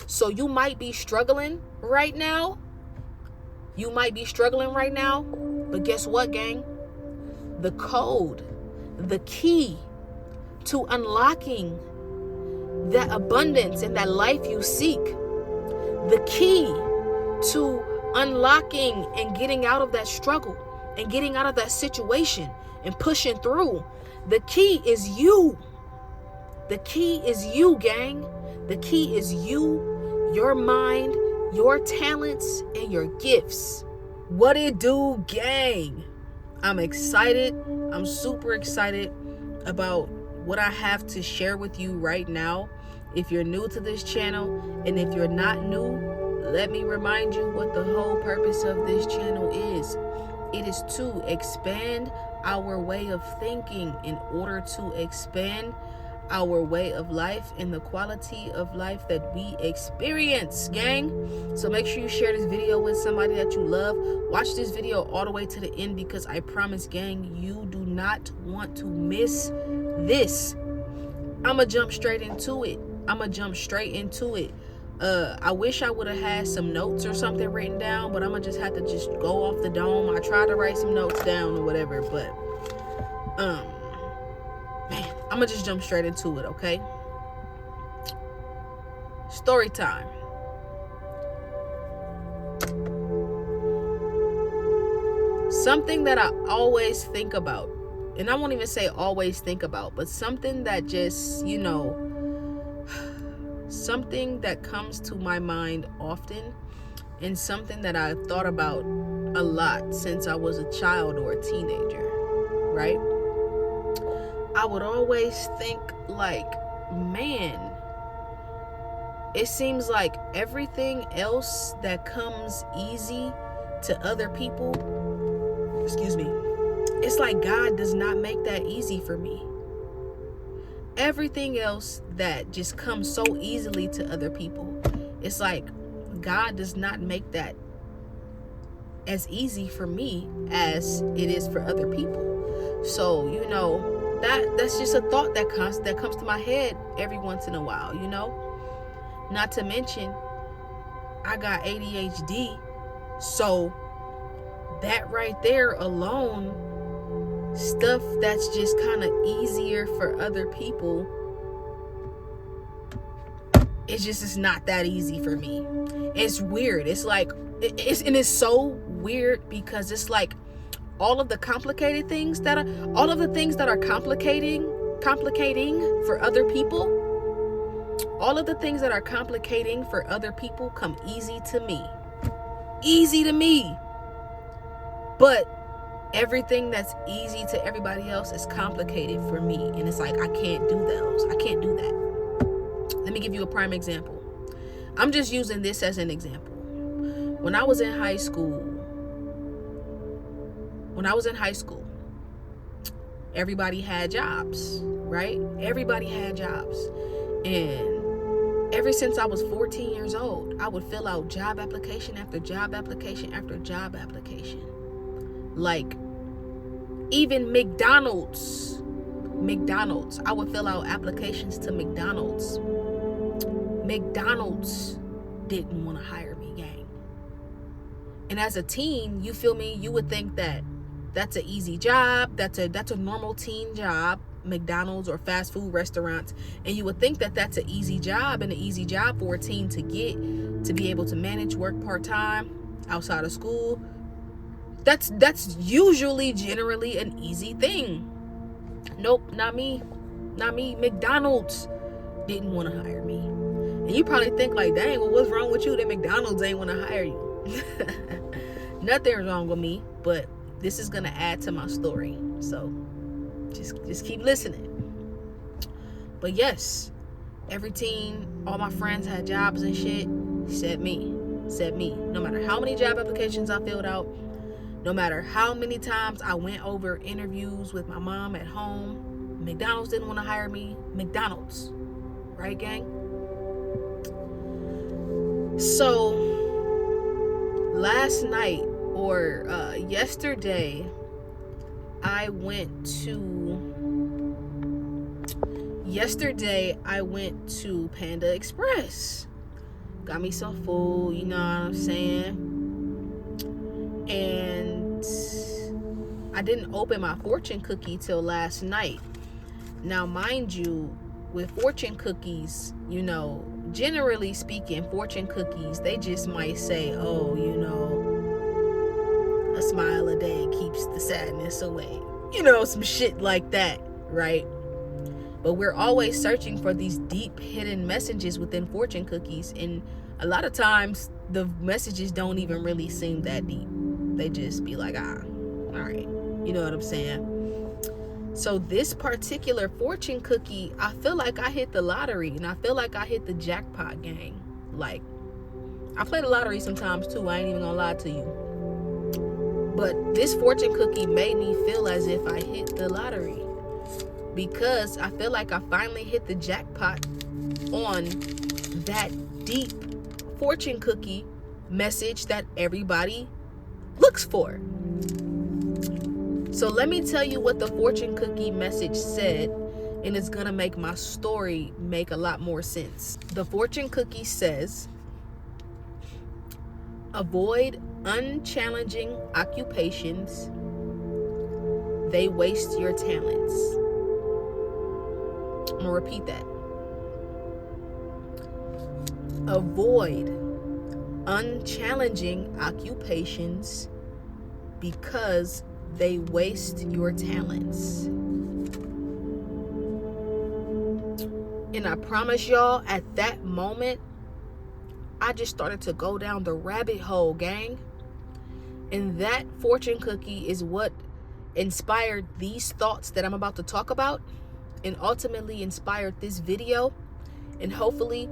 So you might be struggling right now. But guess what, gang? The code, the key to unlocking that abundance and that life you seek, the key to unlocking and getting out of that struggle and getting out of that situation and pushing through, the key is you. The key is you, gang. The key is you, your mind, your talents, and your gifts. What it do, gang? I'm excited. I'm super excited about what I have to share with you right now. If you're new to this channel, and if you're not new, let me remind you what the whole purpose of this channel is. It is to expand our way of thinking in order to expand our way of life and the quality of life that we experience, gang. So make sure you share this video with somebody that you love. Watch this video all the way to the end, because I promise, gang, you do not want to miss this. I'ma jump straight into it. I wish I would have had some notes or something written down, but I'ma just have to just go off the dome. I tried to write some notes down or whatever, but man, I'm gonna just jump straight into it, okay? Story time. Something that I always think about, and I won't even say always think about, but something that just, something that comes to my mind often, and something that I've thought about a lot since I was a child or a teenager, right? I would always think like, man, it seems like everything else that comes easy to other people, it's like God does not make that easy for me. Everything else that just comes so easily to other people, it's like God does not make that as easy for me as it is for other people. So, that's just a thought that comes to my head every once in a while, Not to mention, I got ADHD, so that right there alone, stuff that's just kind of easier for other people, it's not that easy for me. It's weird. It's like it's so weird, because it's like all of the things that are complicating for other people, come easy to me. But everything that's easy to everybody else is complicated for me, and it's like I can't do that. Let me give you a prime example. I'm just using this as an example. When I was in high school, everybody had jobs, right? And ever since I was 14 years old, I would fill out job application after job application after job application. Like, even McDonald's, I would fill out applications to McDonald's. McDonald's didn't want to hire me, gang. And as a teen, you feel me, you would think that that's an easy job, that's a normal teen job, McDonald's or fast food restaurants, and you would think that that's an easy job, and an easy job for a teen to get, to be able to manage, work part-time outside of school. That's generally an easy thing. Nope, not me. McDonald's didn't want to hire me. And you probably think like, dang, well, what's wrong with you that McDonald's ain't want to hire you? Nothing's wrong with me, but this is gonna add to my story, so just keep listening. But yes, every teen, all my friends had jobs and shit, except me. No matter how many job applications I filled out, no matter how many times I went over interviews with my mom at home, McDonald's didn't want to hire me. McDonald's, right, gang? So last night, or yesterday, I went to Panda Express, got me some food, you know what I'm saying? And I didn't open my fortune cookie till last night. Now, mind you, with fortune cookies, you know, generally speaking, fortune cookies, they just might say, oh, you know, a smile a day keeps the sadness away. You know, some shit like that, right? But we're always searching for these deep hidden messages within fortune cookies. And a lot of times the messages don't even really seem that deep. They just be like, all right. You know what I'm saying? So this particular fortune cookie, I feel like I hit the lottery, and I feel like I hit the jackpot, gang. Like, I play the lottery sometimes too, I ain't even gonna lie to you. But this fortune cookie made me feel as if I hit the lottery, because I feel like I finally hit the jackpot on that deep fortune cookie message that everybody looks for. So let me tell you what the fortune cookie message said, and it's gonna make my story make a lot more sense. The fortune cookie says, avoid unchallenging occupations. They waste your talents. I'm gonna repeat that. Avoid unchallenging occupations because they waste your talents. And I promise y'all, at that moment, I just started to go down the rabbit hole, gang. And that fortune cookie is what inspired these thoughts that I'm about to talk about, and ultimately inspired this video. And hopefully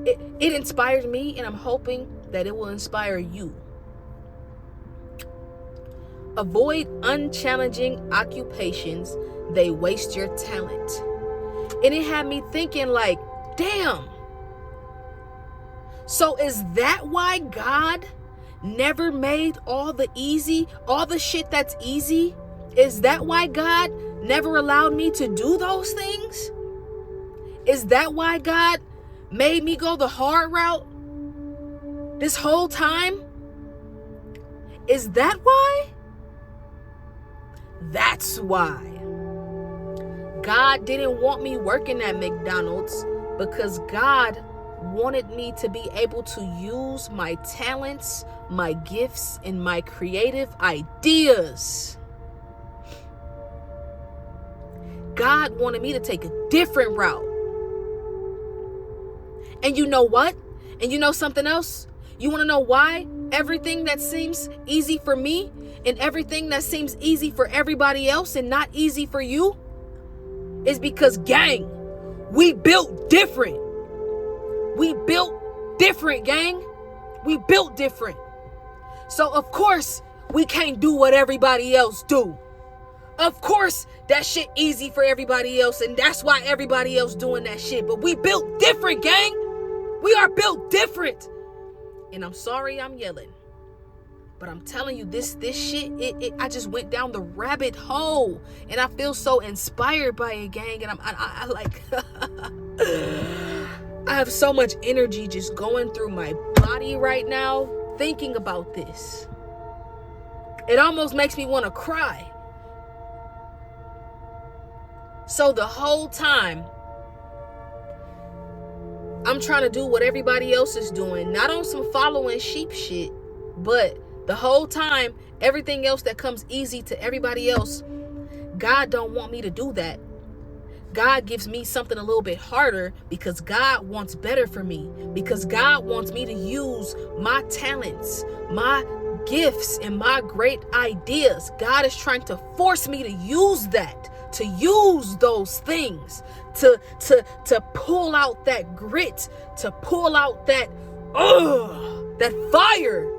it inspired me, and I'm hoping that it will inspire you. Avoid unchallenging occupations. They waste your talent. And it had me thinking, like, damn. So is that why God never made all the shit that's easy? Is that why God never allowed me to do those things? Is that why God made me go the hard route this whole time? Is that why? That's why. God didn't want me working at McDonald's, because God wanted me to be able to use my talents, my gifts, and my creative ideas. God wanted me to take a different route. And you know what? And you know something else? You want to know why everything that seems easy for me and everything that seems easy for everybody else and not easy for you is because, gang, we built different. We built different, gang. We built different. So, of course, we can't do what everybody else do. Of course, that shit easy for everybody else, and that's why everybody else doing that shit. But we built different, gang. We are built different. And I'm sorry I'm yelling, but I'm telling you, this shit, I just went down the rabbit hole, and I feel so inspired by it, gang. And I like, I have so much energy just going through my body right now, thinking about this. It almost makes me want to cry. So the whole time, I'm trying to do what everybody else is doing, not on some following sheep shit, but the whole time, everything else that comes easy to everybody else, God don't want me to do that. God gives me something a little bit harder because God wants better for me, because God wants me to use my talents, my gifts, and my great ideas. God is trying to force me to use that, to use those things, to pull out that grit, to pull out that fire.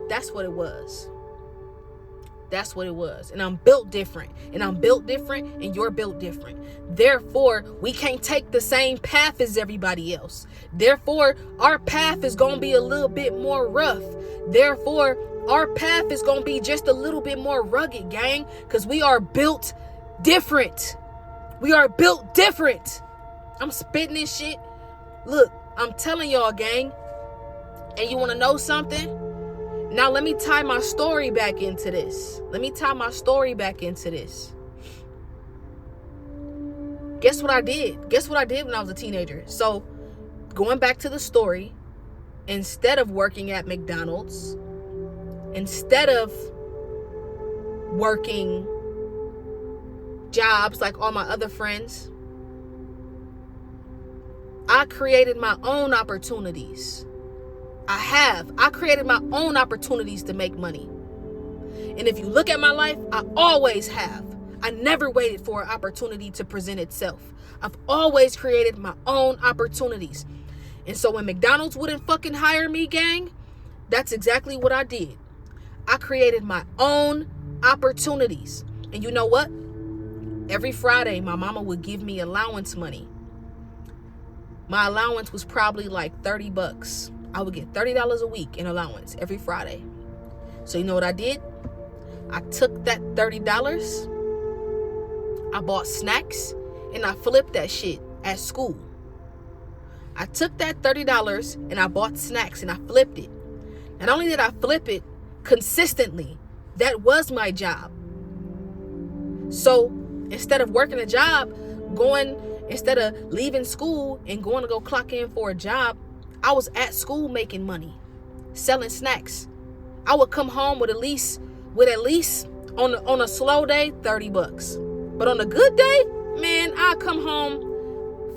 That's what it was. That's what it was. And I'm built different. And I'm built different, and you're built different. Therefore, we can't take the same path as everybody else. Therefore, our path is going to be a little bit more rough. Therefore, our path is going to be just a little bit more rugged, gang, because we are built different. We are built different. I'm spitting this shit. Look, I'm telling y'all, gang. And you want to know something? Now let me tie my story back into this. Guess what I did? Guess what I did when I was a teenager? So, going back to the story, instead of working at McDonald's, instead of working jobs like all my other friends, I created my own opportunities. I created my own opportunities to make money. And if you look at my life, I always have. I never waited for an opportunity to present itself. I've always created my own opportunities. And so when McDonald's wouldn't fucking hire me, gang, that's exactly what I did. I created my own opportunities. And you know what? Every Friday, my mama would give me allowance money. My allowance was probably like $30. I would get $30 a week in allowance every Friday. So you know what I did? I took that $30, I bought snacks, and I flipped that shit at school. I took that $30 and I bought snacks and I flipped it. Not only did I flip it consistently, that was my job. So instead of working a job, instead of leaving school and going to go clock in for a job, I was at school making money, selling snacks. I would come home with at least on a slow day, $30. But on a good day, man, I'd come home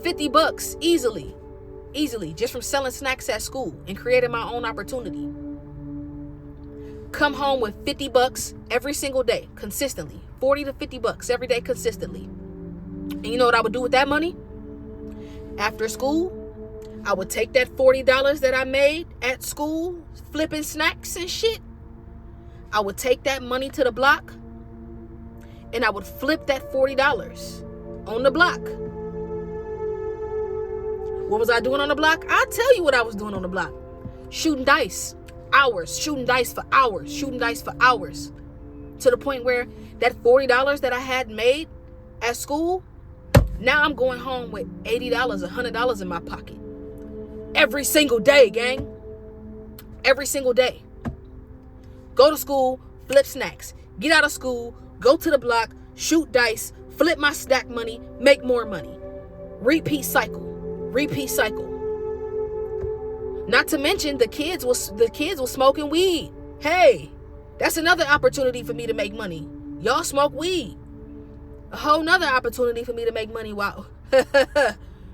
$50 easily, just from selling snacks at school and creating my own opportunity. Come home with $50 every single day, consistently. $40 to $50 every day, consistently. And you know what I would do with that money? After school, I would take that $40 that I made at school, flipping snacks and shit. I would take that money to the block, and I would flip that $40 on the block. What was I doing on the block? I'll tell you what I was doing on the block. Shooting dice. Shooting dice for hours. To the point where that $40 that I had made at school, now I'm going home with $80, $100 in my pocket. Every single day, gang. Every single day. Go to school, flip snacks. Get out of school, go to the block, shoot dice, flip my stack money, make more money. Repeat cycle. Not to mention the kids was smoking weed. Hey, that's another opportunity for me to make money. Y'all smoke weed. A whole nother opportunity for me to make money. Wow.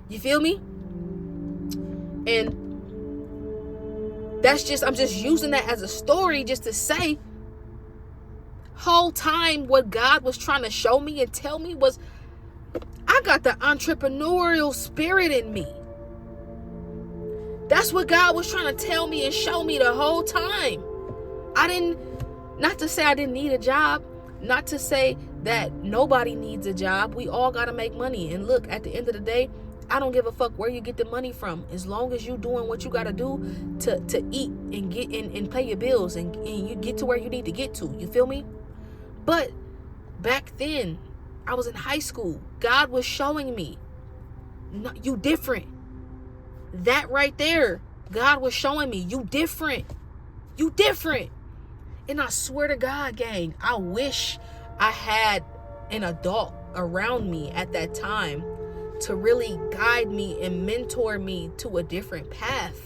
You feel me? And I'm just using that as a story just to say, whole time what God was trying to show me and tell me was, I got the entrepreneurial spirit in me. That's what God was trying to tell me and show me the whole time. Not to say I didn't need a job, not to say that nobody needs a job. We all got to make money. And look, at the end of the day, I don't give a fuck where you get the money from, as long as you doing what you got to do to eat and get and pay your bills and you get to where you need to get to. You feel me? But back then, I was in high school. God was showing me, no, you different. That right there, God was showing me, you different. And I swear to God, gang, I wish I had an adult around me at that time to really guide me and mentor me to a different path.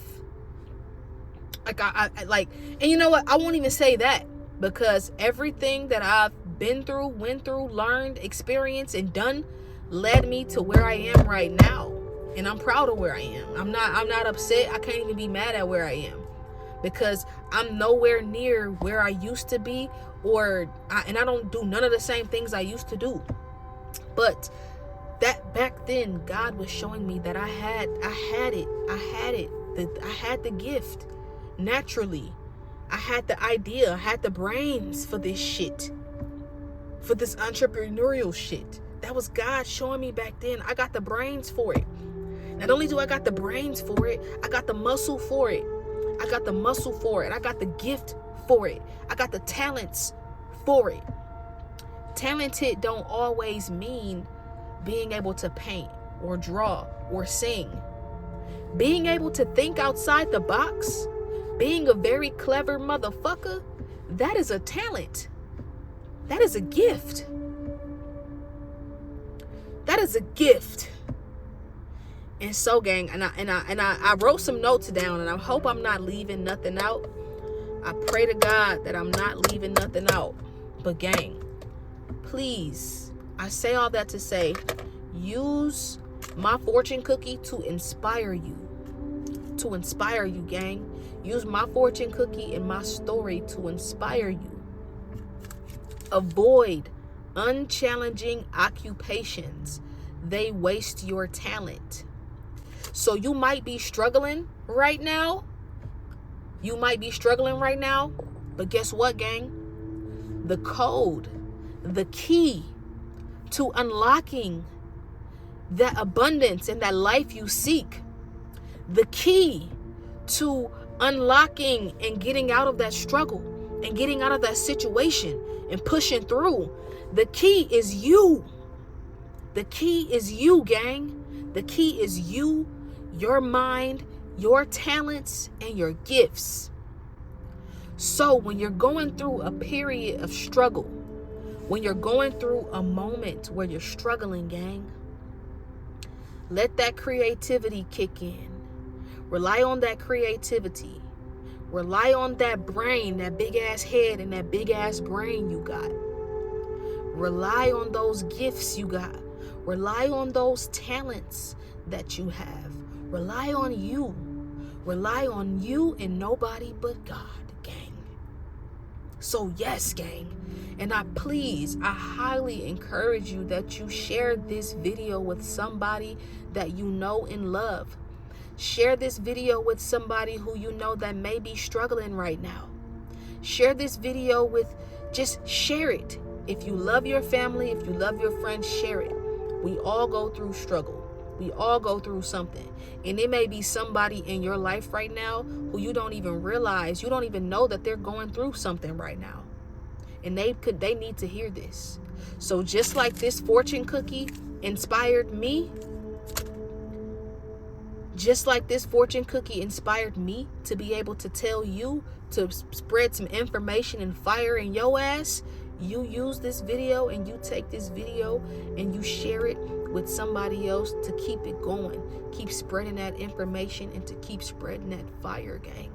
And you know what? I won't even say that, because everything that I've been through, went through, learned, experienced, and done led me to where I am right now. And I'm proud of where I am. I'm not upset. I can't even be mad at where I am, because I'm nowhere near where I used to be, and I don't do none of the same things I used to do. But that back then, God was showing me that I had it. I had the gift naturally. I had the idea. I had the brains for this shit, for this entrepreneurial shit. That was God showing me back then. I got the brains for it. Not only do I got the brains for it, I got the muscle for it. I got the gift for it. I got the talents for it. Talented don't always mean being able to paint or draw or sing. Being able to think outside the box, being a very clever motherfucker, that is a talent. That is a gift. That is a gift. And so, gang, and I wrote some notes down, and I hope I'm not leaving nothing out. I pray to God that I'm not leaving nothing out. But gang, please, I say all that to say, use my fortune cookie to inspire you. To inspire you, gang. Use my fortune cookie and my story to inspire you. Avoid unchallenging occupations. They waste your talent. So you might be struggling right now. You might be struggling right now. But guess what, gang? The code, the key to unlocking that abundance and that life you seek, the key to unlocking and getting out of that struggle and getting out of that situation and pushing through, the key is you. The key is you, gang. The key is you, your mind, your talents, and your gifts. So when you're going through a period of struggle, when you're going through a moment where you're struggling, gang, let that creativity kick in. Rely on that creativity. Rely on that brain, that big ass head and that big ass brain you got. Rely on those gifts you got. Rely on those talents that you have. Rely on you. Rely on you and nobody but God, gang. So yes, gang. And I highly encourage you that you share this video with somebody that you know and love. Share this video with somebody who you know that may be struggling right now. Share this video with, just share it. If you love your family, if you love your friends, share it. We all go through struggle. We all go through something. And it may be somebody in your life right now who you don't even realize, you don't even know that they're going through something right now. And they need to hear this. So just like this fortune cookie inspired me, just like this fortune cookie inspired me to be able to tell you to spread some information and fire in your ass, you use this video and you take this video and you share it with somebody else to keep it going. Keep spreading that information and to keep spreading that fire, gang.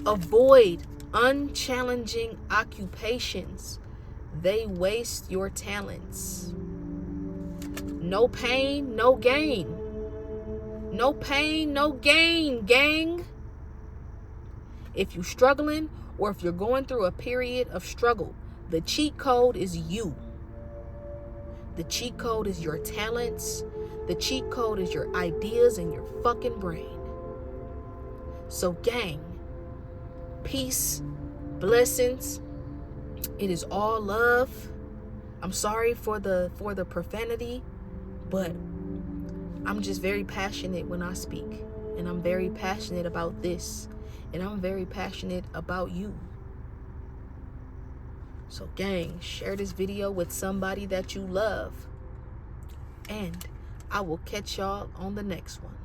Avoid unchallenging occupations. They waste your talents. No pain, no gain. No pain, no gain, gang. If you're struggling or if you're going through a period of struggle, the cheat code is you. The cheat code is your talents. The cheat code is your ideas and your fucking brain. So gang, peace, blessings. It is all love. I'm sorry for the profanity, but I'm just very passionate when I speak. And I'm very passionate about this. And I'm very passionate about you. So gang, share this video with somebody that you love. And I will catch y'all on the next one.